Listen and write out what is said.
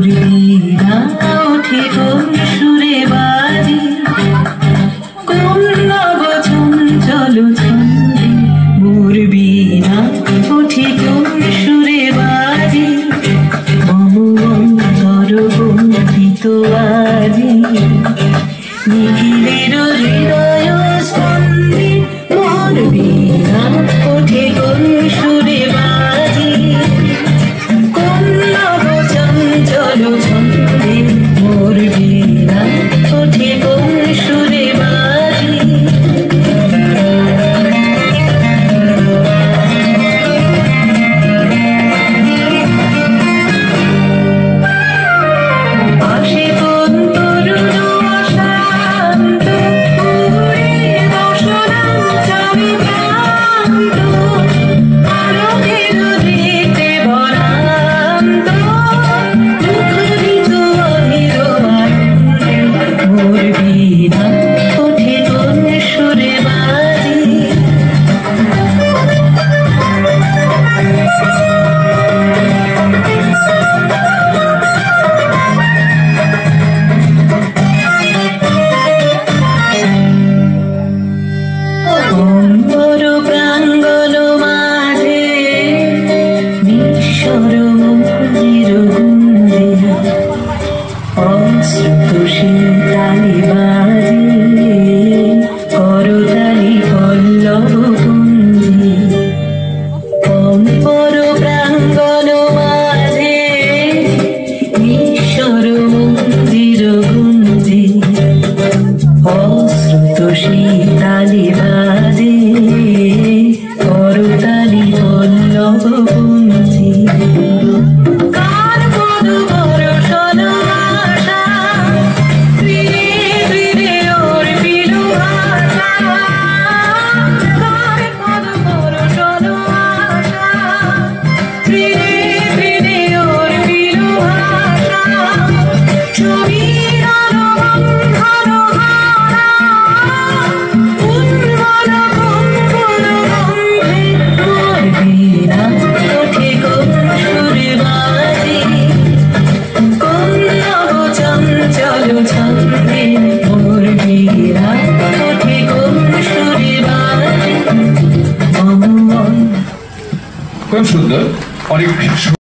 বীণা ওঠে কোন সুরে বাজে, কোন নব চঞ্চল ছন্দে। মোর বীণা ওঠে কোন সুরে বাজে, মম অন্তর কম্পিত আজি। নিখিলের হৃদয় স্পন্দে মোর বীণা ওঠে কোন সুরে বাজে, কোন নব চঞ্চল ছন্দে। মোর বীণা ওঠে কোন সুরে বাজে। আসে কোন তরুণ অশান্ত, উড়ে দর্শনাঞ্চলে ভ্রান্ত, আলোকের দিকে ভরান্ত, মুখরিত অধীর আনন্দে। মোর বীণা ওঠে কোন সুরে বাজে। অম্বর প্রাঙ্গণ মাঝে নিঃস্বর মুখের গুঞ্জে, অশ্রুত শীতালি বাজে, করতালি পল্লব কুঞ্জে। অম্বর প্রাঙ্গণ মাঝে নিঃস্বর মুখের গুঞ্জে, অশ্রুত শীতালি বাজে, করতালি পল্লব কুঞ্জে। কার পদ বর্ষণ আশা, ধীরে ধীরে অর্পিল ভাষা। কার পদ বর্ষণ আশা, ধীরে ধীরে অর্পিল ভাষা। সমীরণ বন্ধন হারা, উন্মল কম্পন গন্ধে। মোর বীণা ওঠে কোন সুরে বাজে, কোন নব চঞ্চল ছন্দে। মোর বীণা ওঠে কোন সুরে বাজে। খুব সুন্দর, অনেক